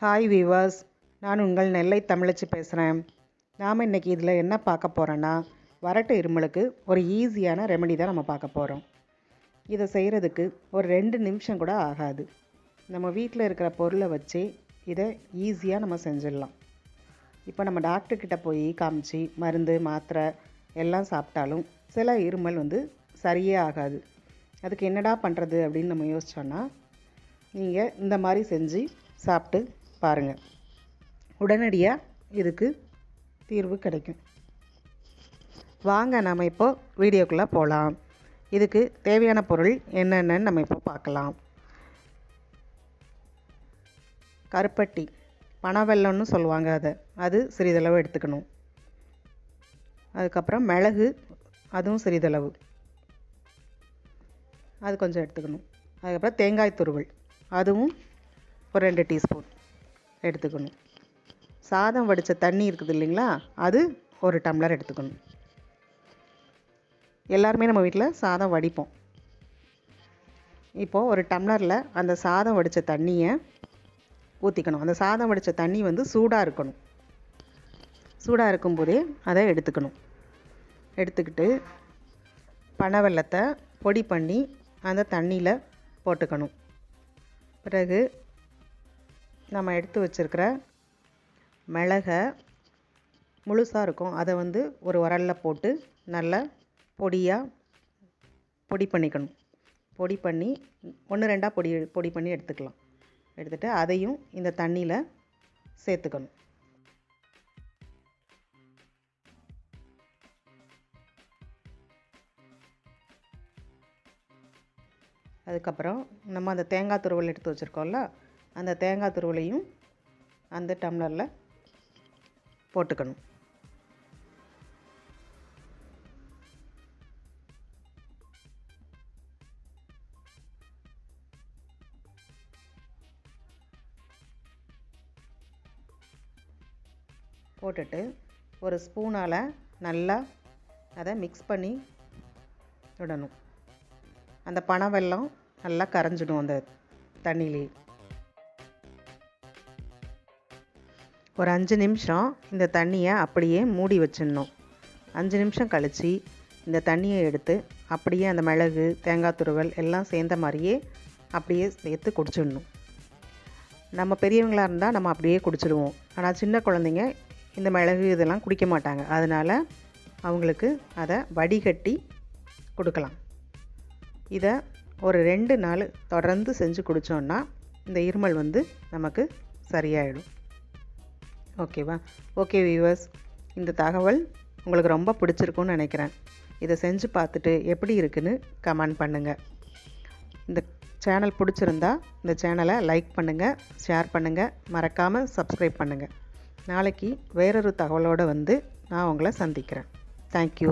Hi viewers, நான் உங்கள் நெல்லை தமிழச்சி பேசுகிறேன். நாம் இன்றைக்கி இதில் என்ன பார்க்க போகிறோன்னா, வறட்டு இருமலுக்கு ஒரு ஈஸியான ரெமெடி தான் நம்ம பார்க்க போகிறோம். இதை செய்கிறதுக்கு ஒரு 2 நிமிஷம் கூட ஆகாது. நம்ம வீட்டில் இருக்கிற பொருளை வச்சு இதை ஈஸியாக நம்ம செஞ்சிடலாம். இப்போ நம்ம டாக்டர்கிட்ட போய் காமிச்சு மருந்து மாத்திரை எல்லாம் சாப்பிட்டாலும் சில இருமல் சரியே ஆகாது. அதுக்கு என்னடா பண்ணுறது அப்படின்னு நம்ம யோசிச்சோன்னா, நீங்கள் இந்த மாதிரி செஞ்சு சாப்பிட்டு பாருங்கள். உடனடியாக இதுக்கு தீர்வு கிடைக்கும். வாங்க நம்ம இப்போது வீடியோக்குள்ளே போகலாம். இதுக்கு தேவையான பொருள் என்னென்னு நம்ம இப்போ பார்க்கலாம். கருப்பட்டி, பனவெல்லம்னு சொல்லுவாங்க, அது சிறிதளவு எடுத்துக்கணும். அதுக்கப்புறம் மிளகு, அதுவும் சிறிதளவு, அது கொஞ்சம் எடுத்துக்கணும். அதுக்கப்புறம் தேங்காய் துருவல், அதுவும் ஒரு 2 டீஸ்பூன் எடுத்துக்கணும். சாதம் வடித்த தண்ணி இருக்குது இல்லைங்களா, அது 1 டம்ளர் எடுத்துக்கணும். எல்லாருமே நம்ம வீட்டில் சாதம் வடிப்போம். இப்போது 1 டம்ளரில் அந்த சாதம் வடித்த தண்ணியை ஊற்றிக்கணும். அந்த சாதம் வடித்த தண்ணி சூடாக இருக்கணும். சூடாக இருக்கும்போதே அதை எடுத்துக்கணும். எடுத்துக்கிட்டு பனவெல்லத்தை பொடி பண்ணி அந்த தண்ணியில் போட்டுக்கணும். பிறகு நம்ம எடுத்து வச்சுருக்கிற மிளகை முழுசாக இருக்கும், அதை ஒரு உரலில் போட்டு நல்லா பொடி பண்ணிக்கணும். பொடி பண்ணி 1-2 பொடி பண்ணி எடுத்துக்கலாம். எடுத்துகிட்டு அதையும் இந்த தண்ணியில் சேர்த்துக்கணும். அதுக்கப்புறம் நம்ம அந்த தேங்காய் துருவல் எடுத்து வச்சுருக்கோம்ல, அந்த தேங்காய் துருவலையும் அந்த டம்ளரில் போட்டுக்கணும். போட்டுட்டு ஒரு ஸ்பூனால் நல்லா அதை மிக்ஸ் பண்ணி விடணும். அந்த பனவெல்லம் நல்லா கரைஞ்சிடும் அந்த தண்ணியிலே. ஒரு 5 நிமிஷம் இந்த தண்ணியை அப்படியே மூடி வச்சிடணும். 5 நிமிஷம் கழித்து இந்த தண்ணியை எடுத்து அப்படியே அந்த மிளகு, தேங்காய் துருவல் எல்லாம் சேர்ந்த மாதிரியே அப்படியே சேர்த்து குடிச்சிடணும். நம்ம பெரியவங்களாக இருந்தால் நம்ம அப்படியே குடிச்சிடுவோம். ஆனால் சின்ன குழந்தைங்க இந்த மிளகு இதெல்லாம் குடிக்க மாட்டாங்க. அதனால் அவங்களுக்கு அதை வடிகட்டி கொடுக்கலாம். இதை ஒரு 2 நாள் தொடர்ந்து செஞ்சு குடித்தோன்னா இந்த இருமல் நமக்கு சரியாயிடும். ஓகேவா? ஓகே வியூவர்ஸ், இந்த தகவல் உங்களுக்கு ரொம்ப பிடிச்சிருக்குன்னு நினைக்கிறேன். இதை செஞ்சு பார்த்துட்டு எப்படி இருக்குன்னு கமெண்ட் பண்ணுங்கள். இந்த சேனல் பிடிச்சிருந்தா இந்த சேனலை லைக் பண்ணுங்கள், ஷேர் பண்ணுங்கள், மறக்காமல் சப்ஸ்கிரைப் பண்ணுங்கள். நாளைக்கு வேறொரு தகவலோடு நான் உங்களை சந்திக்கிறேன். தேங்க்யூ.